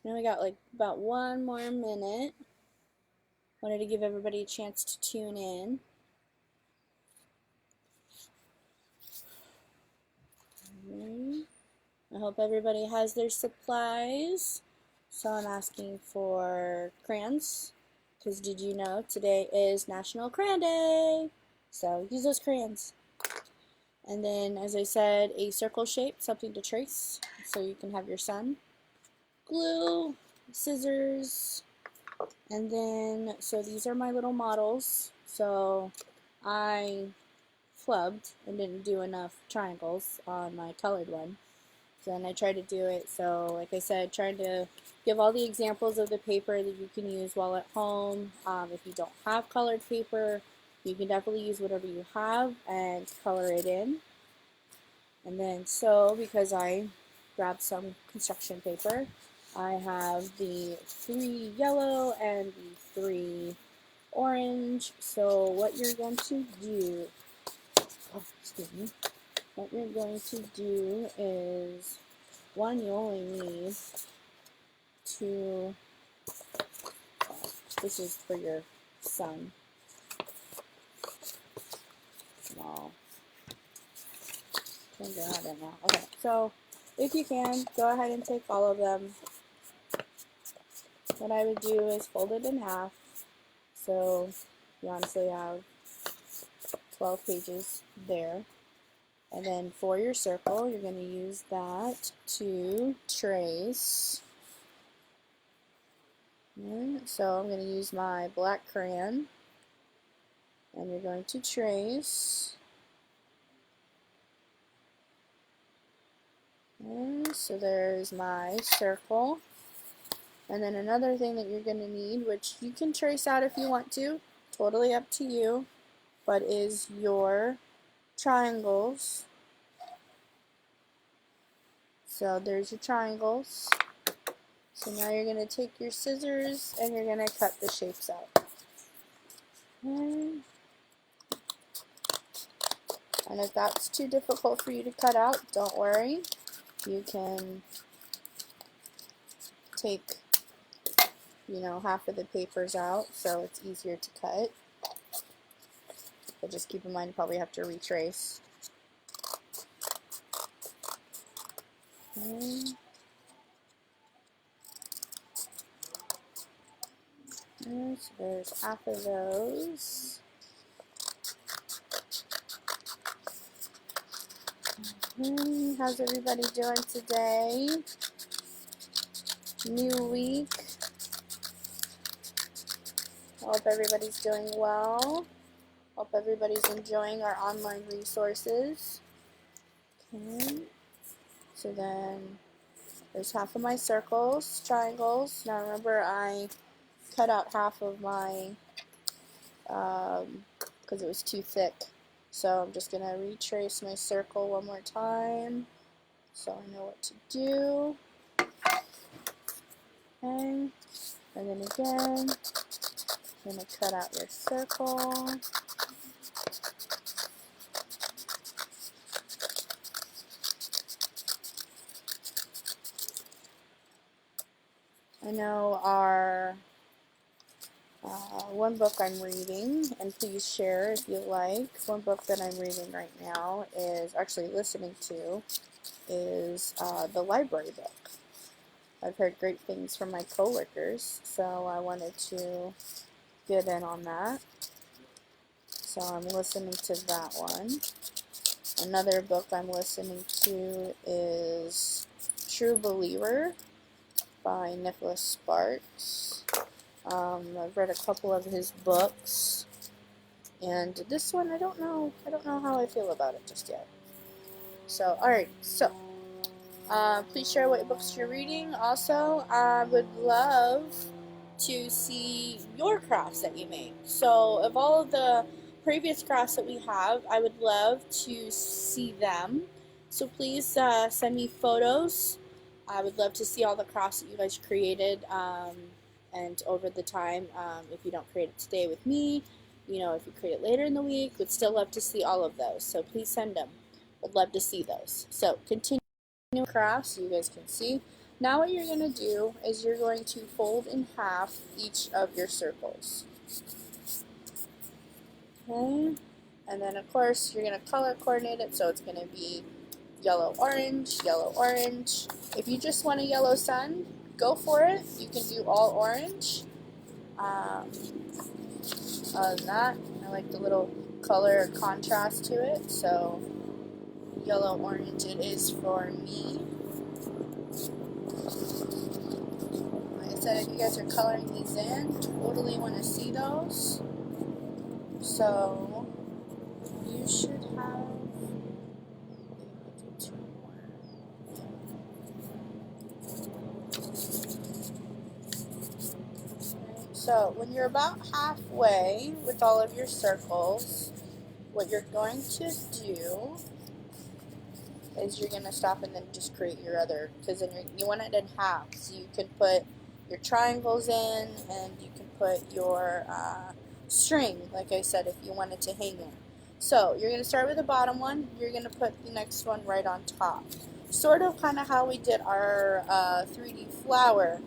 Now we got like about one more minute. Wanted to give everybody a chance to tune in. I hope everybody has their supplies. So I'm asking for crayons, because did you know today is National Crayon Day? So use those crayons. And then, as I said, a circle shape, something to trace, so you can have your sun. Glue, scissors, and then, so these are my little models. So I flubbed and didn't do enough triangles on my colored one. So then I tried to do it, so like I said, trying to give all the examples of the paper that you can use while at home. If you don't have colored paper, you can definitely use whatever you have and color it in. And then, so because I grabbed some construction paper, I have the 3 yellow and the 3 orange. So what you're going to do, oh, excuse me, what you're going to do is, one, you only need 2, this is for your sun, small, turn that in now. Okay, so if you can, go ahead and take all of them. What I would do is fold it in half, so you honestly have 12 pages there. And then for your circle, you're going to use that to trace. So I'm going to use my black crayon, and you're going to trace. And so there's my circle. And then another thing that you're going to need, which you can trace out if you want to, totally up to you, but is your triangles. So there's your triangles. So now you're going to take your scissors and you're going to cut the shapes out. And if that's too difficult for you to cut out, don't worry. You can take, half of the papers out so it's easier to cut. But just keep in mind you probably have to retrace. Okay. And so there's half of those. How's everybody doing today? New week. Hope everybody's doing well. Hope everybody's enjoying our online resources. Okay. So then there's half of my circles, triangles. Now remember I cut out half of my, because it was too thick. So I'm just going to retrace my circle one more time so I know what to do. Okay. And then again, I'm going to cut out your circle. I know our one book I'm reading, and please share if you like. One book that I'm reading right now is, actually listening to, is the library book. I've heard great things from my coworkers, so I wanted to get in on that. So I'm listening to that one. Another book I'm listening to is True Believer by Nicholas Sparks. I've read a couple of his books, and this one I don't know how I feel about it just yet. So, alright, so please share what books you're reading. Also, I would love to see your crafts that you make. So, of all of the previous crafts that we have, I would love to see them. So please send me photos. I would love to see all the crafts that you guys created, and over the time, if you don't create it today with me, if you create it later in the week, would still love to see all of those. So please send them. Would love to see those. So continue crafts so you guys can see. Now what you're going to do is you're going to fold in half each of your circles. Okay, and then of course you're going to color coordinate it, so it's going to be yellow, orange, yellow, orange. If you just want a yellow sun, go for it. You can do all orange. Other than that, I like the little color contrast to it, so yellow, orange it is for me. Like I said, if you guys are coloring these in, totally want to see those. So you should have two more. So when you're about halfway with all of your circles, what you're going to do is you're going to stop and then just create your other, because then you want it in half. So you can put your triangles in, and you can put your string, like I said, if you wanted to hang it. So you're going to start with the bottom one, you're going to put the next one right on top. Sort of kind of how we did our 3D flower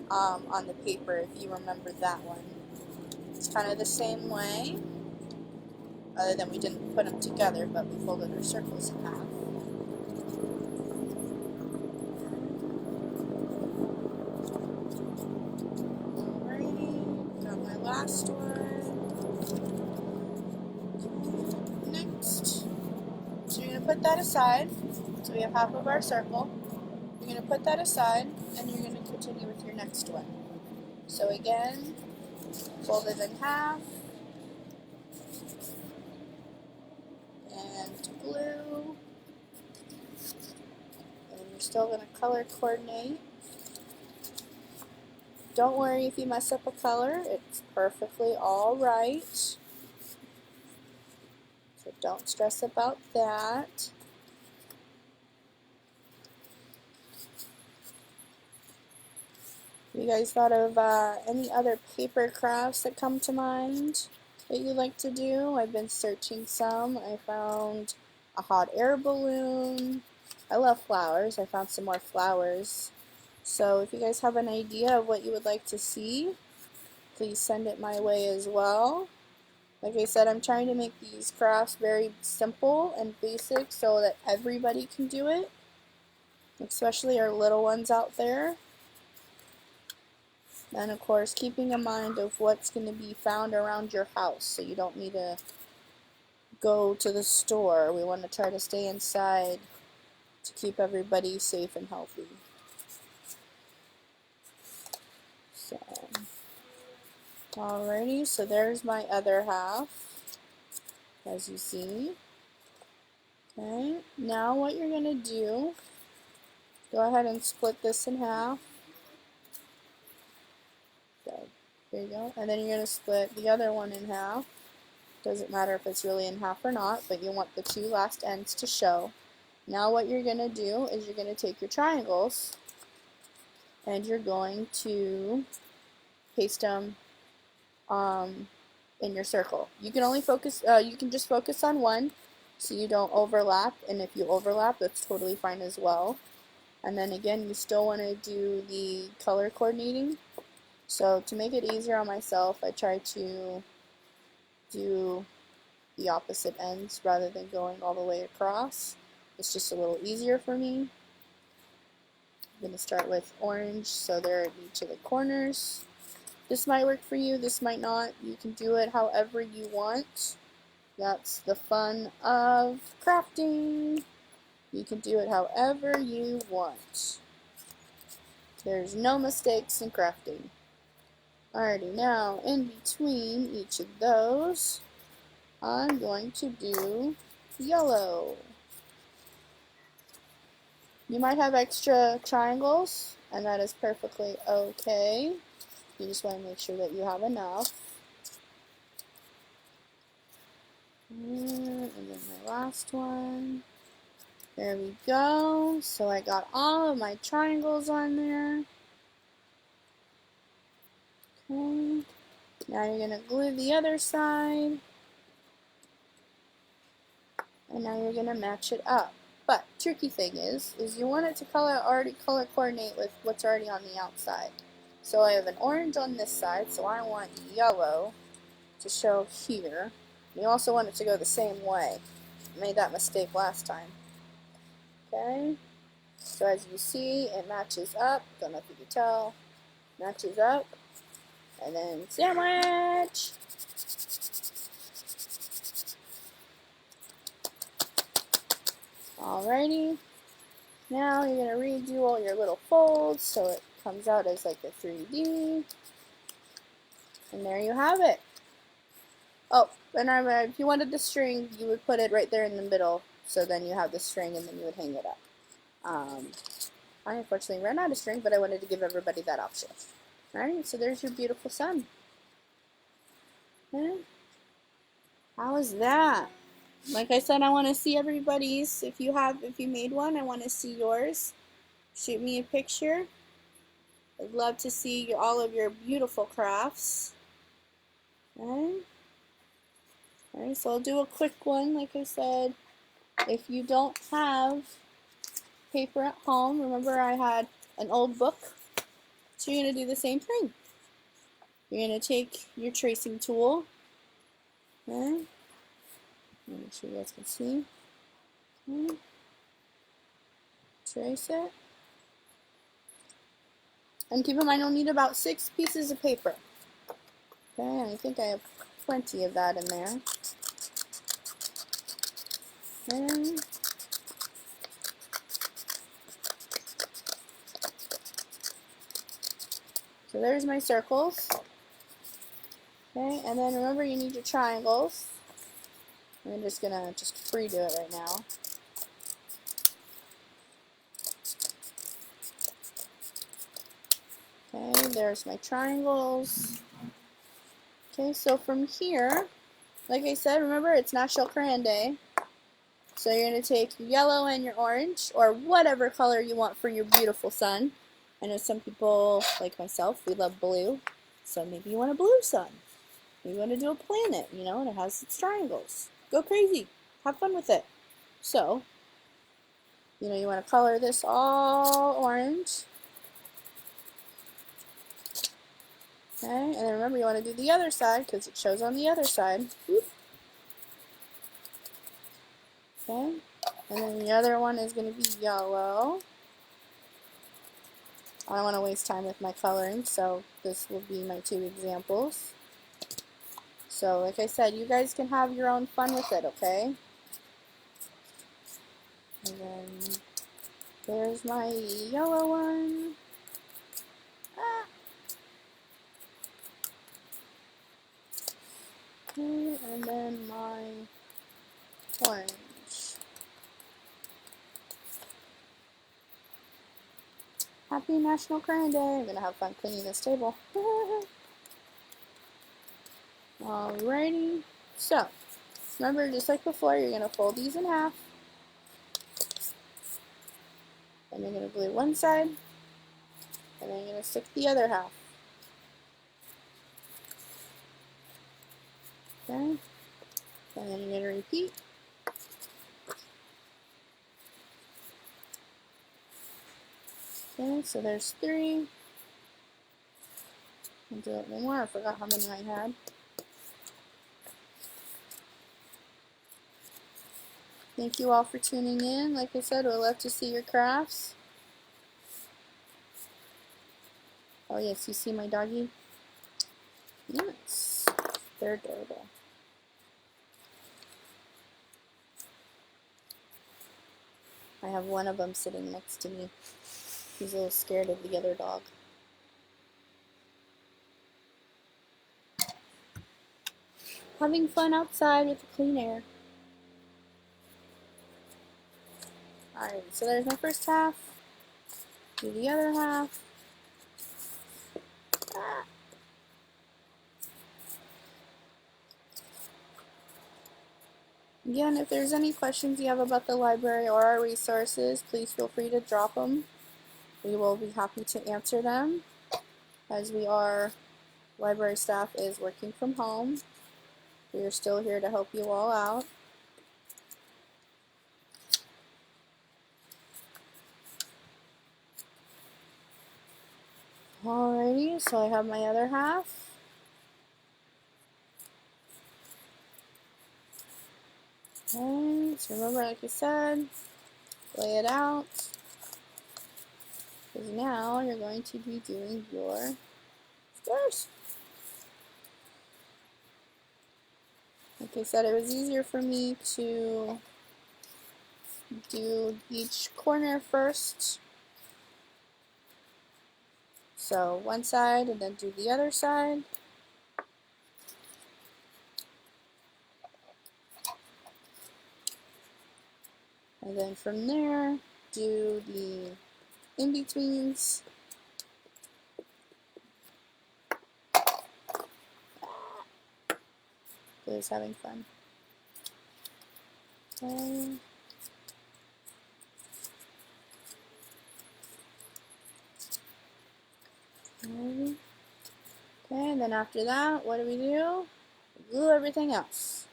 on the paper, if you remember that one. It's kind of the same way, other than we didn't put them together, but we folded our circles in half. Alrighty, got my last one. Next. So you're going to put that aside. So we have half of our circle. You're going to put that aside, and you're going to continue with your next one. So again, fold it in half, and glue, and you're still going to color coordinate. Don't worry if you mess up a color, it's perfectly alright. So don't stress about that. You guys thought of any other paper crafts that come to mind that you like to do? I've been searching some. I found a hot air balloon. I love flowers. I found some more flowers. So if you guys have an idea of what you would like to see, please send it my way as well. Like I said, I'm trying to make these crafts very simple and basic so that everybody can do it, especially our little ones out there. And of course, keeping in mind of what's going to be found around your house, so you don't need to go to the store. We want to try to stay inside to keep everybody safe and healthy. So, alrighty, so there's my other half, as you see. Okay, now what you're going to do, go ahead and split this in half. Good. There you go. And then you're going to split the other one in half. Doesn't matter if it's really in half or not, but you want the two last ends to show. Now what you're going to do is you're going to take your triangles and you're going to paste them in your circle. You can only focus, you can just focus on one so you don't overlap, and if you overlap, that's totally fine as well. And then again, you still want to do the color coordinating. So to make it easier on myself, I try to do the opposite ends rather than going all the way across. It's just a little easier for me. I'm going to start with orange, so they're at each of the corners. This might work for you, this might not. You can do it however you want. That's the fun of crafting. You can do it however you want. There's no mistakes in crafting. Alrighty, now in between each of those, I'm going to do yellow. You might have extra triangles, and that is perfectly okay. You just want to make sure that you have enough. And then my last one. There we go. So I got all of my triangles on there. Okay. Now you're going to glue the other side. And now you're going to match it up. But tricky thing is you want it to already color coordinate with what's already on the outside. So I have an orange on this side, so I want yellow to show here. You also want it to go the same way. I made that mistake last time. Okay, so as you see, it matches up. Don't know if you can tell. Matches up, and then sandwich. Alrighty. Now you're going to redo all your little folds so it comes out as like a 3D. And there you have it. Oh, and if you wanted the string, you would put it right there in the middle. So then you have the string and then you would hang it up. I unfortunately ran out of string, but I wanted to give everybody that option. Alright, so there's your beautiful sun. Okay. How was that? Like I said, I want to see everybody's. If you made one, I want to see yours. Shoot me a picture. I'd love to see all of your beautiful crafts. Okay. Alright, so I'll do a quick one. Like I said, if you don't have paper at home, remember I had an old book. So you're going to do the same thing. You're going to take your tracing tool. Okay. Make sure you guys can see. Okay. Trace it. And keep in mind, you'll need about 6 pieces of paper. Okay, and I think I have plenty of that in there. Okay. So there's my circles. Okay, and then remember you need your triangles. I'm just gonna free do it right now. Okay, there's my triangles. Okay, so from here, like I said, remember it's National Crayon Day. So you're going to take your yellow and your orange, or whatever color you want for your beautiful sun. I know some people, like myself, we love blue. So maybe you want a blue sun. Maybe you want to do a planet, you know, and it has its triangles. Go crazy. Have fun with it. So, you know, you want to color this all orange. Okay, and then remember you want to do the other side because it shows on the other side. Whoop. Okay, and then the other one is going to be yellow. I don't want to waste time with my coloring, so this will be my 2 examples. So, like I said, you guys can have your own fun with it, okay? And then there's my yellow one. Ah. Okay, and then my orange. Happy National Crayon Day. I'm going to have fun cleaning this table. Alrighty. So, remember, just like before, you're going to fold these in half. And you're going to glue one side. And then you're going to stick the other half. Okay. And then you're going to repeat. Okay, so there's 3. I'll do it one more. I forgot how many I had. Thank you all for tuning in. Like I said, we'd love to see your crafts. Oh yes, you see my doggy? Yes, they're adorable. I have one of them sitting next to me. He's a little scared of the other dog. Having fun outside with the clean air. Alright, so there's my first half. Do the other half. Ah. Again, if there's any questions you have about the library or our resources, please feel free to drop them. We will be happy to answer them, as library staff is working from home. We are still here to help you all out. Alrighty, so I have my other half. Okay, so remember, like I said, lay it out. Because now you're going to be doing your squares. Like I said, it was easier for me to do each corner first. So one side and then do the other side. And then from there, do the in-betweens. Is having fun. Okay. Okay, and then after that, what do? Glue everything else.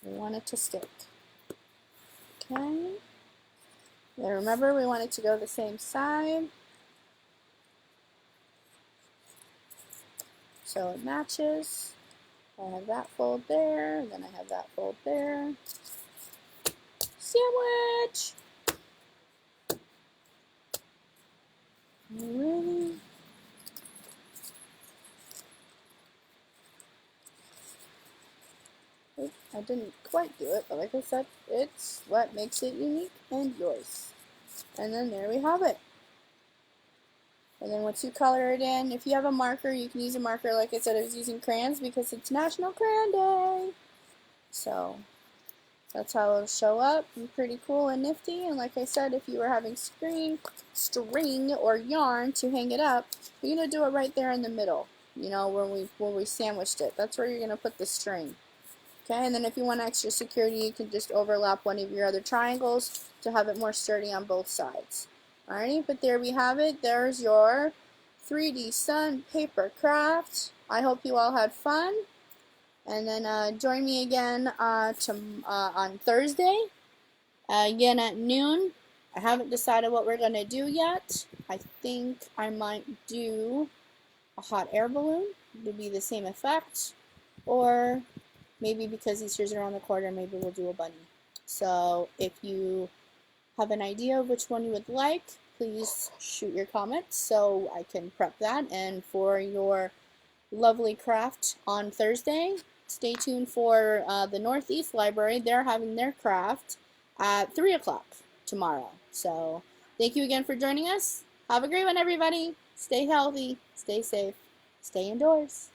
We want it to stick. Okay. Then remember, we want it to go the same side. So it matches. I have that fold there, and then I have that fold there. Sandwich! Alrighty. Oop, I didn't quite do it, but like I said, it's what makes it unique and yours. And then there we have it. And then once you color it in, if you have a marker, you can use a marker. Like I said, I was using crayons because it's National Crayon Day. So that's how it'll show up. And pretty cool and nifty. And like I said, if you were having string or yarn to hang it up, you're gonna do it right there in the middle. You know, when we sandwiched it. That's where you're gonna put the string. Okay, and then if you want extra security, you can just overlap one of your other triangles to have it more sturdy on both sides. Alrighty, but there we have it. There's your 3D Sun paper craft. I hope you all had fun. And then join me again on Thursday, again at noon. I haven't decided what we're going to do yet. I think I might do a hot air balloon. It would be the same effect. Or maybe because Easter's around the corner, maybe we'll do a bunny. So if you have an idea of which one you would like, please shoot your comments so I can prep that. And for your lovely craft on Thursday, stay tuned for the Northeast Library. They're having their craft at 3 o'clock tomorrow. So thank you again for joining us. Have a great one, everybody. Stay healthy, stay safe, stay indoors.